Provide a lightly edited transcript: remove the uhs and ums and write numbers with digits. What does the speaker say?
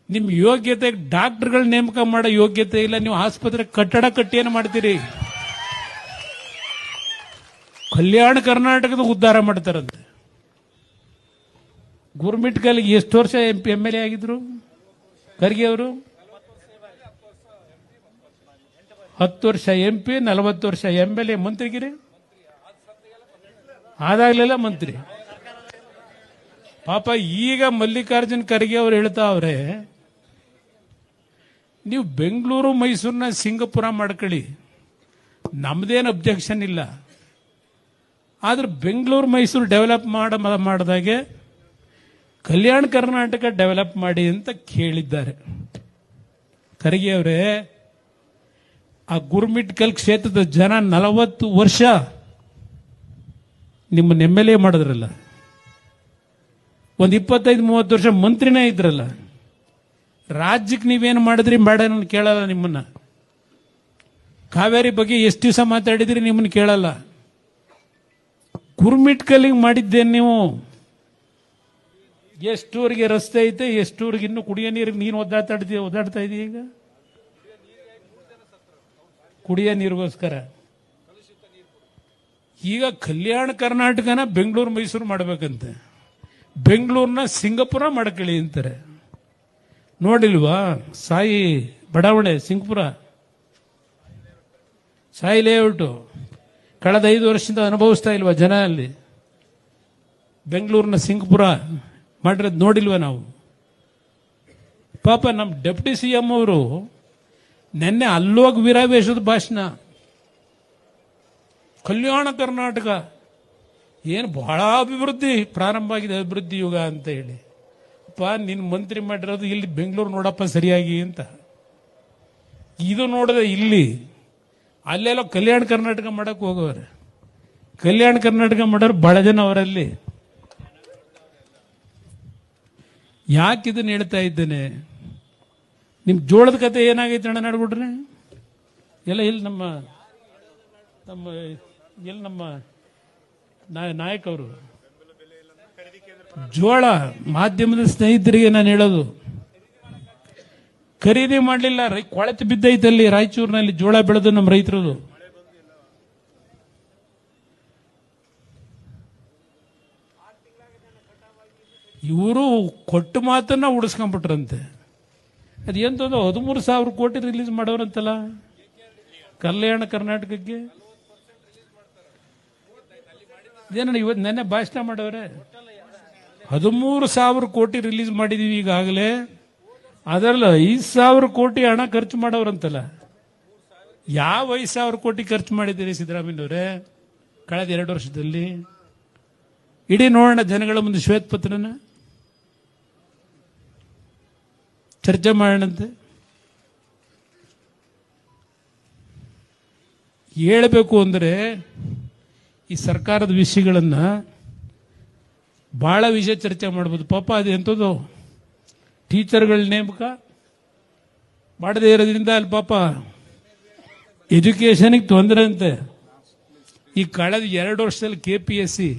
ನಿಮ್ ಯೋಗ್ಯತೆ ಡಾಕ್ಟರ್ಗಳ ನೇಮಕ ಮಾಡೋ ಯೋಗ್ಯತೆ ಇಲ್ಲ. ನೀವು ಆಸ್ಪತ್ರೆ ಕಟ್ಟಡ ಕಟ್ಟಿ ಏನು ಮಾಡ್ತೀರಿ? ಕಲ್ಯಾಣ ಕರ್ನಾಟಕದ ಉದ್ಧಾರ ಮಾಡ್ತಾರಂತೆ. ಗುರ್ಮಿಟ್ಕಲ್ಗೆ ಎಷ್ಟು ವರ್ಷ MLA ಆಗಿದ್ರು ಖರ್ಗೆ ಅವರು? 10 ವರ್ಷ MP, 40 ವರ್ಷ MLA. ಮಂತ್ರಿಗಿರಿ ಆದಾಗ್ಲೆಲ್ಲ ಮಂತ್ರಿ. ಪಾಪ ಈಗ ಮಲ್ಲಿಕಾರ್ಜುನ್ ಖರ್ಗೆ ಅವರು ಹೇಳ್ತಾವ್ರೆ, ನೀವು ಬೆಂಗಳೂರು ಮೈಸೂರನ್ನ ಸಿಂಗಪುರ ಮಾಡ್ಕೊಳ್ಳಿ, ನಮ್ದೇನು ಅಬ್ಜೆಕ್ಷನ್ ಇಲ್ಲ. ಆದ್ರೆ ಬೆಂಗಳೂರು ಮೈಸೂರು ಡೆವಲಪ್ ಮಾಡಿದಾಗೆ ಕಲ್ಯಾಣ ಕರ್ನಾಟಕ ಡೆವಲಪ್ ಮಾಡಿ ಅಂತ ಕೇಳಿದ್ದಾರೆ. ಖರ್ಗೆ ಅವರೇ, ಆ ಗುರ್ಮಿಟ್ಕಲ್ ಕ್ಷೇತ್ರದ ಜನ 40 ವರ್ಷ ನಿಮ್ಮನ್ನ MLA ಮಾಡಿದ್ರಲ್ಲ, ಒಂದು 25-30 ವರ್ಷ ಮಂತ್ರಿನೇ ಇದ್ರಲ್ಲ, ರಾಜ್ಯಕ್ಕೆ ನೀವೇನು ಮಾಡಿದ್ರಿ ಬೇಡ ಕೇಳಲ್ಲ ನಿಮ್ಮನ್ನ. ಕಾವೇರಿ ಬಗ್ಗೆ ಎಷ್ಟು ದಿವಸ ಮಾತಾಡಿದ್ರಿ ನಿಮ್ಮನ್ನ ಕೇಳಲ್ಲ. ಗುರ್ಮಿಟ್ಕಲ್ಲಿಗೆ ಮಾಡಿದ್ದೇನೆ ನೀವು. ಎಷ್ಟೂರಿಗೆ ರಸ್ತೆ ಐತೆ, ಎಷ್ಟೂರಿಗೆ ಇನ್ನು ಕುಡಿಯೋ ನೀರಿಗೆ ನೀನು ಒದ್ದಾಡ್ತಾ ಇದೀಯ. ಈಗ ಕುಡಿಯೋ ನೀರಿಗೋಸ್ಕರ ಈಗ ಕಲ್ಯಾಣ ಕರ್ನಾಟಕನ ಬೆಂಗಳೂರು ಮೈಸೂರು ಮಾಡಬೇಕಂತೆ, ಬೆಂಗಳೂರನ್ನ ಸಿಂಗಪುರ ಮಾಡ್ಕೊಳ್ಳಿ ಅಂತಾರೆ. ನೋಡಿಲ್ವಾ ಸಾಯಿ ಬಡಾವಣೆ, ಸಿಂಗಪುರ ಸಾಯಿ ಲೇಔಟು ಕಳೆದ 5 ವರ್ಷದಿಂದ ಅನುಭವಿಸ್ತಾ ಇಲ್ವಾ ಜನ? ಅಲ್ಲಿ ಬೆಂಗಳೂರಿನ ಸಿಂಗಪುರ ಮಾಡಿರೋದು ನೋಡಿಲ್ವಾ ನಾವು? ಪಾಪ ನಮ್ಮ ಡೆಪ್ಟಿ CM ಅವರು ನಿನ್ನೆ ಅಲ್ಲೋಗಿ ವೀರಾವೇಶದ ಭಾಷಣ, ಕಲ್ಯಾಣ ಕರ್ನಾಟಕ ಏನು ಬಹಳ ಅಭಿವೃದ್ಧಿ ಪ್ರಾರಂಭ ಆಗಿದೆ, ಅಭಿವೃದ್ಧಿ ಯುಗ ಅಂತ ಹೇಳಿ. ಅಪ್ಪ ನಿನ್ನ ಮಂತ್ರಿ ಮಾಡಿರೋದು ಇಲ್ಲಿ ಬೆಂಗಳೂರು ನೋಡಪ್ಪ ಸರಿಯಾಗಿ ಅಂತ. ಇದು ನೋಡಿದೆ ಇಲ್ಲಿ, ಅಲ್ಲೆಲ್ಲ ಕಲ್ಯಾಣ ಕರ್ನಾಟಕ ಮಾಡಕ್ ಹೋಗೋರು. ಕಲ್ಯಾಣ ಕರ್ನಾಟಕ ಮಾಡೋರು ಬಹಳ ಜನ ಅವರಲ್ಲಿ. ಯಾಕೆ ಇದನ್ನ ಹೇಳ್ತಾ ಇದ್ದೇನೆ? ನಿಮ್ ಜೋಳದ ಕತೆ ಏನಾಗೈತೆ ಅಣ್ಣ ನಡ್ಬಿಟ್ರೆ ಎಲ್ಲ ಇಲ್ಲಿ ನಮ್ಮ ನಾಯಕವರು ಜೋಳ ಮಾಧ್ಯಮದ ಸ್ನೇಹಿತರಿಗೆ ನಾನು ಹೇಳೋದು, ಖರೀದಿ ಮಾಡಲಿಲ್ಲ, ಕೊಳೆತು ಬಿದ್ದೈತಲ್ಲಿ ರಾಯಚೂರಿನಲ್ಲಿ ಜೋಳ ಬೆಳೆದು ನಮ್ಮ ರೈತರದು. ಇವರು ಕೊಟ್ಟು ಮಾತನ್ನ ಉಳಿಸ್ಕೊಂಡ್ಬಿಟ್ರಂತೆ. ಅದೇಂತಂದ್ರೆ 13,000 ಕೋಟಿ ರಿಲೀಸ್ ಮಾಡೋರಂತಲ್ಲ ಕಲ್ಯಾಣ ಕರ್ನಾಟಕಕ್ಕೆ. ಇದೇನ ಇವತ್ತು ನೆನ್ನೆ ಭಾಷಣ ಮಾಡವ್ರೆ, 13,000 ಕೋಟಿ ರಿಲೀಸ್ ಮಾಡಿದೀವಿ ಈಗಾಗಲೇ, ಅದರಲ್ಲಿ 5,000 ಕೋಟಿ ಹಣ ಖರ್ಚು ಮಾಡೋರಂತಲ್ಲ. ಯಾವ 5,000 ಕೋಟಿ ಖರ್ಚು ಮಾಡಿದ್ದೀರಿ ಸಿದ್ದರಾಮಯ್ಯನವರೇ ಕಳೆದ 2 ವರ್ಷದಲ್ಲಿ? ಇಡೀ ನೋಡೋಣ ಜನಗಳ ಮುಂದೆ ಶ್ವೇತಪತ್ರನ ಚರ್ಚೆ ಮಾಡೋಣಂತೆ. ಹೇಳಬೇಕು ಅಂದರೆ ಈ ಸರ್ಕಾರದ ವಿಷಯಗಳನ್ನ ಬಹಳ ವಿಷಯ ಚರ್ಚೆ ಮಾಡ್ಬೋದು. ಪಾಪ ಅದು ಎಂಥದ್ದು ಟೀಚರ್ಗಳ ನೇಮಕ ಮಾಡದೇ ಇರೋದ್ರಿಂದ ಅಲ್ಲಿ ಪಾಪ ಎಜುಕೇಶನ್ಗೆ ತೊಂದರೆ ಅಂತೆ. ಈ ಕಳೆದ 2 ವರ್ಷದಲ್ಲಿ KPSC